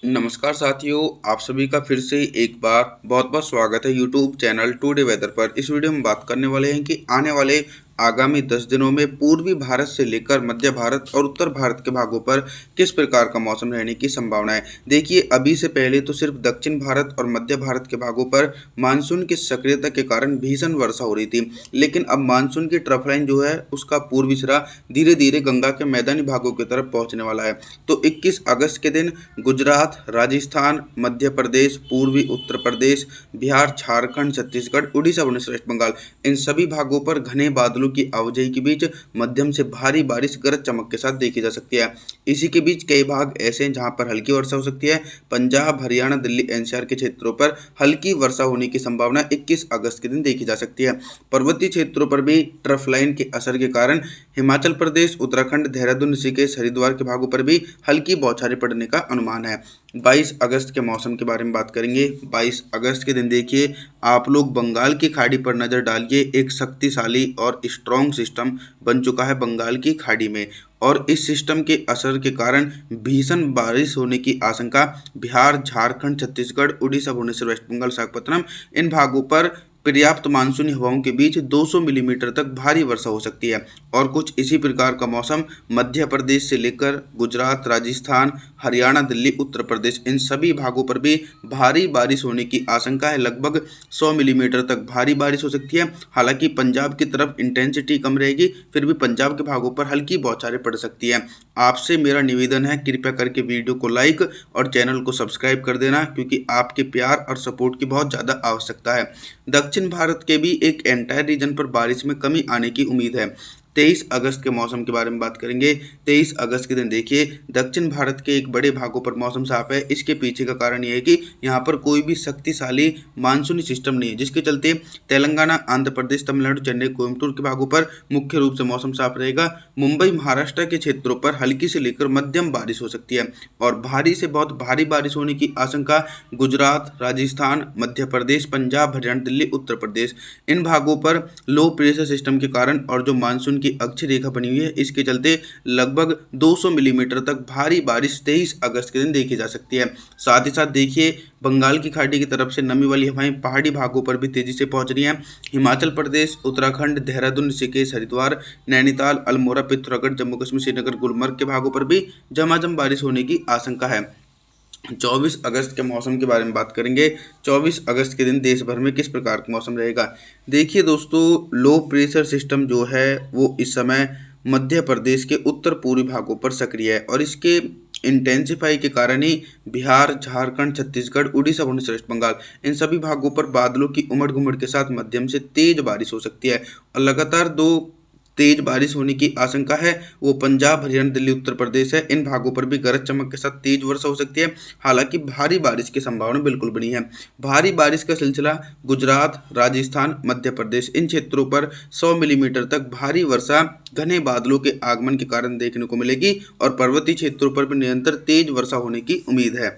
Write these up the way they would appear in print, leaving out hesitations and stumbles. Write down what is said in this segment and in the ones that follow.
नमस्कार साथियों, आप सभी का फिर से एक बार बहुत बहुत स्वागत है यूट्यूब चैनल टुडे वेदर पर। इस वीडियो में बात करने वाले हैं कि आने वाले आगामी 10 दिनों में पूर्वी भारत से लेकर मध्य भारत और उत्तर भारत के भागों पर किस प्रकार का मौसम रहने की संभावना है। देखिए, अभी से पहले तो सिर्फ दक्षिण भारत और मध्य भारत के भागों पर मानसून की सक्रियता के कारण भीषण वर्षा हो रही थी, लेकिन अब मानसून की ट्रफ लाइन जो है उसका पूर्वी सिरा धीरे धीरे गंगा के मैदानी भागों की तरफ पहुंचने वाला है। तो 21 अगस्त के दिन गुजरात, राजस्थान, मध्य प्रदेश, पूर्वी उत्तर प्रदेश, बिहार, झारखंड, छत्तीसगढ़, उड़ीसा, भुवनेश्वर, वेस्ट बंगाल, इन सभी भागों पर घने बादलों की आवाजाही के बीच मध्यम से भारी बारिश गरज चमक के साथ देखी जा सकती है। इसी के बीच कई भाग ऐसे हैं जहां पर हल्की वर्षा हो सकती है। पंजाब, हरियाणा, दिल्ली, एनसीआर के क्षेत्रों पर हल्की वर्षा होने की संभावना 21 अगस्त के दिन देखी जा सकती है। पर्वतीय क्षेत्रों पर भी ट्रफ लाइन के असर के कारण हिमाचल प्रदेश, उत्तराखंड, देहरादून, ऋषिकेश, हरिद्वार के भागों पर भी हल्की बौछारें पड़ने का अनुमान है। 22 अगस्त के मौसम के बारे में बात करेंगे। 22 अगस्त के दिन देखिए, आप लोग बंगाल की खाड़ी पर नज़र डालिए। एक शक्तिशाली और स्ट्रॉन्ग सिस्टम बन चुका है बंगाल की खाड़ी में, और इस सिस्टम के असर के कारण भीषण बारिश होने की आशंका बिहार, झारखंड, छत्तीसगढ़, उड़ीसा, भुवनेश्वर, वेस्ट बंगाल, विशाखापत्तनम, इन भागों पर पर्याप्त मानसूनी हवाओं के बीच 200 मिलीमीटर तक भारी वर्षा हो सकती है। और कुछ इसी प्रकार का मौसम मध्य प्रदेश से लेकर गुजरात, राजस्थान, हरियाणा, दिल्ली, उत्तर प्रदेश, इन सभी भागों पर भी भारी बारिश होने की आशंका है। लगभग 100 मिलीमीटर तक भारी बारिश हो सकती है। हालांकि पंजाब की तरफ इंटेंसिटी कम रहेगी, फिर भी पंजाब के भागों पर हल्की बौछारें पड़ सकती है। आपसे मेरा निवेदन है, कृपया करके वीडियो को लाइक और चैनल को सब्सक्राइब कर देना, क्योंकि आपके प्यार और सपोर्ट की बहुत ज़्यादा आवश्यकता है। दक्षिण भारत के भी एक एंटायर रीजन पर बारिश में कमी आने की उम्मीद है। 23 अगस्त के मौसम के बारे में बात करेंगे। 23 अगस्त के दिन देखिए, दक्षिण भारत के एक बड़े भागों पर मौसम साफ है। इसके पीछे का कारण यह है कि यहाँ पर कोई भी शक्तिशाली मानसूनी सिस्टम नहीं है, जिसके चलते तेलंगाना, आंध्र प्रदेश, तमिलनाडु, चेन्नई, कोयम्बटूर के भागों पर मुख्य रूप से मौसम साफ रहेगा। मुंबई, महाराष्ट्र के क्षेत्रों पर हल्की से लेकर मध्यम बारिश हो सकती है, और भारी से बहुत भारी बारिश होने की आशंका गुजरात, राजस्थान, मध्य प्रदेश, पंजाब, हरियाणा, दिल्ली, उत्तर प्रदेश, इन भागों पर लो प्रेशर सिस्टम के कारण और जो मानसून की अक्षय रेखा बनी हुई है, इसके चलते लगभग 200 मिलीमीटर तक भारी बारिश 23 अगस्त के दिन देखी जा सकती है। साथ ही साथ देखिए, बंगाल की खाड़ी की तरफ से नमी वाली हवाएं पहाड़ी भागों पर भी तेजी से पहुंच रही हैं। हिमाचल प्रदेश, उत्तराखंड, देहरादून, ऋषिकेश, हरिद्वार, नैनीताल, अल्मोड़ा, पिथौरागढ़, जम्मू कश्मीर, श्रीनगर, गुलमर्ग के भागों पर भी झमाझम बारिश होने की आशंका है। 24 अगस्त के मौसम के बारे में बात करेंगे। 24 अगस्त के दिन देश भर में किस प्रकार का मौसम रहेगा। देखिए दोस्तों, लो प्रेशर सिस्टम जो है वो इस समय मध्य प्रदेश के उत्तर पूर्वी भागों पर सक्रिय है, और इसके इंटेंसिफाई के कारण ही बिहार, झारखंड, छत्तीसगढ़, उड़ीसा, भुवनेश्वर, वेस्ट बंगाल, इन सभी भागों पर बादलों की उमड़ घुमड़ के साथ मध्यम से तेज बारिश हो सकती है। और लगातार दो तेज बारिश होने की आशंका है, वो पंजाब, हरियाणा, दिल्ली, उत्तर प्रदेश है। इन भागों पर भी गरज चमक के साथ तेज वर्षा हो सकती है। हालांकि भारी बारिश की संभावना बिल्कुल बनी है। भारी बारिश का सिलसिला गुजरात, राजस्थान, मध्य प्रदेश, इन क्षेत्रों पर 100 मिलीमीटर तक भारी वर्षा घने बादलों के आगमन के कारण देखने को मिलेगी, और पर्वतीय क्षेत्रों पर भी निरंतर तेज वर्षा होने की उम्मीद है।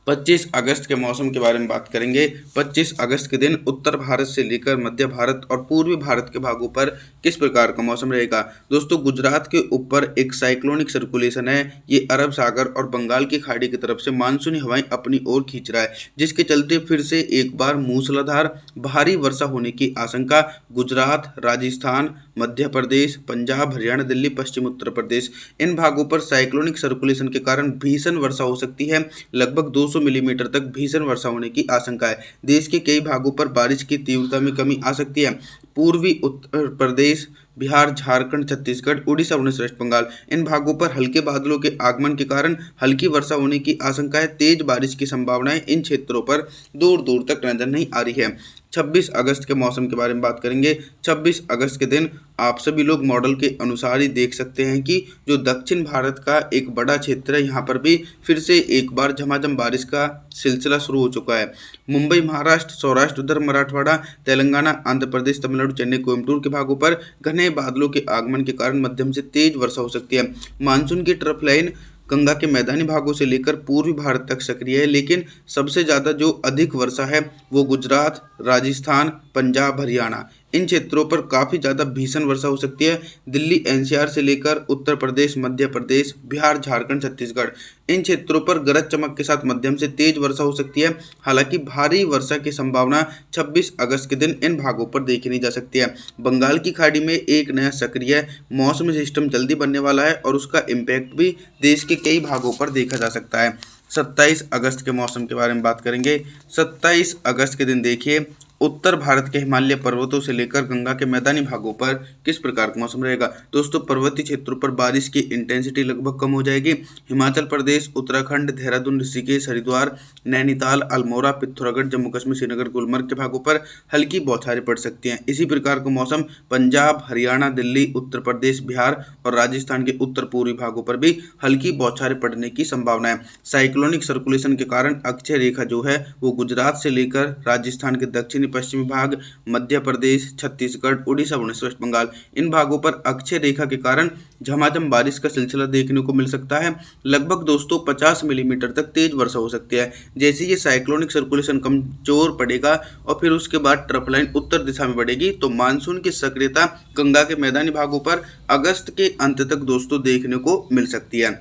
25 अगस्त के मौसम के बारे में बात करेंगे। 25 अगस्त के दिन उत्तर भारत से लेकर मध्य भारत और पूर्वी भारत के भागों पर किस प्रकार का मौसम रहेगा। दोस्तों, गुजरात के ऊपर एक साइक्लोनिक सर्कुलेशन है। ये अरब सागर और बंगाल की खाड़ी की तरफ से मानसूनी हवाएं अपनी ओर खींच रहा है, जिसके चलते फिर से एक बार मूसलाधार भारी वर्षा होने की आशंका गुजरात, राजस्थान, मध्य प्रदेश, पंजाब, हरियाणा, दिल्ली, पश्चिम उत्तर प्रदेश, इन भागों पर साइक्लोनिक सर्कुलेशन के कारण भीषण वर्षा हो सकती है। लगभग 200 मिलीमीटर तक भीषण वर्षा होने की आशंका है। देश के कई भागों पर बारिश की तीव्रता में कमी आ सकती है। पूर्वी उत्तर प्रदेश, बिहार, झारखंड, छत्तीसगढ़, उड़ीसा, भुवनेश्वर, वेस्ट बंगाल, इन भागों पर हल्के बादलों के आगमन के कारण हल्की वर्षा होने की आशंका है। तेज बारिश की संभावनाएं इन क्षेत्रों पर दूर दूर तक नजर नहीं आ रही है। 26 अगस्त के मौसम के बारे में बात करेंगे। 26 अगस्त के दिन आप सभी लोग मॉडल के अनुसार ही देख सकते हैं कि जो दक्षिण भारत का एक बड़ा क्षेत्र है, यहाँ पर भी फिर से एक बार झमाझम बारिश का सिलसिला शुरू हो चुका है। मुंबई, महाराष्ट्र, सौराष्ट्र, उधर मराठवाड़ा, तेलंगाना, आंध्र प्रदेश, तमिलनाडु, चेन्नई, कोयम्बटूर के भागों पर घने बादलों के आगमन के कारण मध्यम से तेज वर्षा हो सकती है। मानसून की ट्रफ लाइन गंगा के मैदानी भागों से लेकर पूर्वी भारत तक सक्रिय है, लेकिन सबसे ज़्यादा जो अधिक वर्षा है वो गुजरात, राजस्थान, पंजाब, हरियाणा, इन क्षेत्रों पर काफ़ी ज़्यादा भीषण वर्षा हो सकती है। दिल्ली एनसीआर से लेकर उत्तर प्रदेश, मध्य प्रदेश, बिहार, झारखंड, छत्तीसगढ़, इन क्षेत्रों पर गरज चमक के साथ मध्यम से तेज वर्षा हो सकती है। हालांकि भारी वर्षा की संभावना 26 अगस्त के दिन इन भागों पर देखी नहीं जा सकती है। बंगाल की खाड़ी में एक नया सक्रिय मौसमी सिस्टम जल्दी बनने वाला है और उसका इम्पैक्ट भी देश के कई भागों पर देखा जा सकता है। 27 अगस्त के मौसम के बारे में बात करेंगे। 27 अगस्त के दिन देखिए, उत्तर भारत के हिमालय पर्वतों से लेकर गंगा के मैदानी भागों पर किस प्रकार का मौसम रहेगा। दोस्तों, पर्वतीय क्षेत्रों पर बारिश की इंटेंसिटी लगभग कम हो जाएगी। हिमाचल प्रदेश, उत्तराखंड, देहरादून, ऋषिकेश, हरिद्वार, नैनीताल, अल्मोड़ा, पिथौरागढ़, जम्मू कश्मीर, श्रीनगर, गुलमर्ग के भागों पर हल्की बौछारें पड़ सकती हैं। इसी प्रकार का मौसम पंजाब, हरियाणा, दिल्ली, उत्तर प्रदेश, बिहार और राजस्थान के उत्तर पूर्वी भागों पर भी हल्की बौछारें पड़ने की संभावना है। साइक्लोनिक सर्कुलेशन के कारण अक्षय रेखा जो है वो गुजरात से लेकर राजस्थान के दक्षिणी पश्चिमी भाग, मध्य प्रदेश, छत्तीसगढ़, उड़ीसा, भुवनेश्वर, वेस्ट बंगाल, इन भागों पर अक्षय रेखा के कारण झमाझम बारिश का सिलसिला देखने को मिल सकता है। लगभग दोस्तों 50 मिलीमीटर तक तेज वर्षा हो सकती है। जैसे ये साइक्लोनिक सर्कुलेशन कमजोर पड़ेगा और फिर उसके बाद ट्रफ लाइन उत्तर दिशा में बढ़ेगी तो मानसून की सक्रियता गंगा के मैदानी भागों पर अगस्त के अंत तक दोस्तों देखने को मिल सकती है।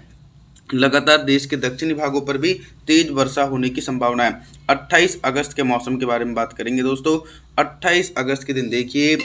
लगातार देश के दक्षिणी भागों पर भी तेज वर्षा होने की संभावना है। 28 अगस्त के मौसम के बारे में बात करेंगे दोस्तों। 28 अगस्त के दिन देखिए,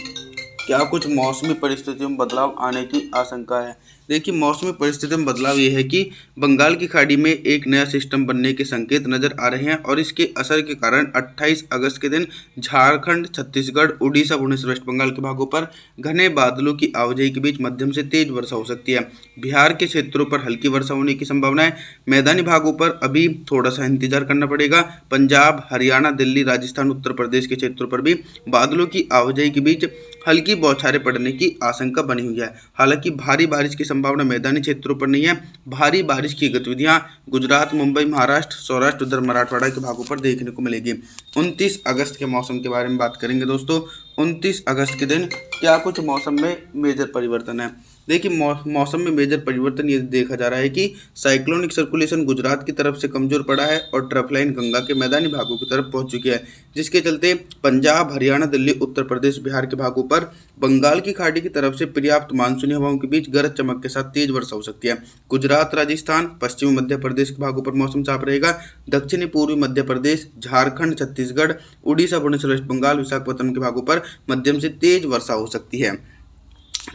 क्या कुछ मौसमी परिस्थितियों में बदलाव आने की आशंका है। देखिए, मौसमी परिस्थितियों में बदलाव ये है कि बंगाल की खाड़ी में एक नया सिस्टम बनने के संकेत नजर आ रहे हैं और इसके असर के कारण 28 अगस्त के दिन झारखंड, छत्तीसगढ़, उड़ीसा, भुवनेश्वर, वेस्ट बंगाल के भागों पर घने बादलों की आवाजाही के बीच मध्यम से तेज वर्षा हो सकती है। बिहार के क्षेत्रों पर हल्की वर्षा होने की संभावना है। मैदानी भागों पर अभी थोड़ा सा इंतजार करना पड़ेगा। पंजाब, हरियाणा, दिल्ली, राजस्थान, उत्तर प्रदेश के क्षेत्रों पर भी बादलों की आवाजाही के बीच हल्की बौछारें पड़ने की आशंका बनी हुई है। हालांकि भारी बारिश की संभावना मैदानी क्षेत्रों पर नहीं है। भारी बारिश की गतिविधियां गुजरात, मुंबई, महाराष्ट्र, सौराष्ट्र, उधर मराठवाड़ा के भागों पर देखने को मिलेगी। 29 अगस्त के मौसम के बारे में बात करेंगे दोस्तों। 29 अगस्त के दिन क्या कुछ मौसम में मेजर परिवर्तन है। देखिए, मौसम में मेजर परिवर्तन ये देखा जा रहा है कि साइक्लोनिक सर्कुलेशन गुजरात की तरफ से कमजोर पड़ा है और ट्रफ लाइन गंगा के मैदानी भागों की तरफ पहुंच चुकी है, जिसके चलते पंजाब, हरियाणा, दिल्ली, उत्तर प्रदेश, बिहार के भागों पर बंगाल की खाड़ी की तरफ से पर्याप्त मानसूनी हवाओं के बीच गरज चमक के साथ तेज वर्षा हो सकती है। गुजरात, राजस्थान, पश्चिमी मध्य प्रदेश के भागों पर मौसम साफ रहेगा। दक्षिणी पूर्वी मध्य प्रदेश, झारखंड, छत्तीसगढ़, उड़ीसा, भुवनेश्वर, वेस्ट बंगाल, विशाखापट्टनम के भागों पर मध्यम से तेज वर्षा हो सकती है।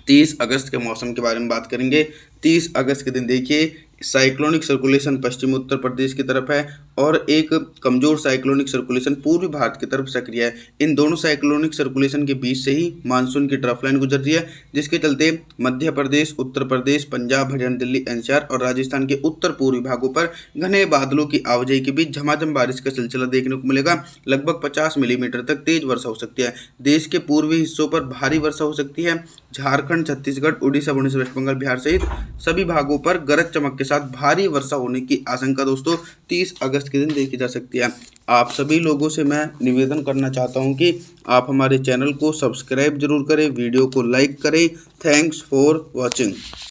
30 अगस्त के मौसम के बारे में बात करेंगे। 30 अगस्त के दिन देखिए, साइक्लोनिक सर्कुलेशन पश्चिमी उत्तर प्रदेश की तरफ है और एक कमजोर साइक्लोनिक सर्कुलेशन पूर्वी भारत की तरफ सक्रिय है। इन दोनों साइक्लोनिक सर्कुलेशन के बीच से ही मानसून की ट्रफ लाइन गुजर रही है, जिसके चलते मध्य प्रदेश, उत्तर प्रदेश, पंजाब, हरियाणा, दिल्ली एनसीआर और राजस्थान के उत्तर पूर्वी भागों पर घने बादलों की आवाजाही के बीच झमाझम बारिश का सिलसिला देखने को मिलेगा। लगभग 50 मिलीमीटर तक तेज वर्षा हो सकती है। देश के पूर्वी हिस्सों पर भारी वर्षा हो सकती है। झारखंड, छत्तीसगढ़, उड़ीसा, भुवनेश्वर, वेस्ट बंगाल, बिहार सहित सभी भागों पर गरज चमक के साथ भारी वर्षा होने की आशंका दोस्तों 30 अगस्त के दिन देखी जा सकती है। आप सभी लोगों से मैं निवेदन करना चाहता हूं कि आप हमारे चैनल को सब्सक्राइब जरूर करें, वीडियो को लाइक करें। Thanks for watching.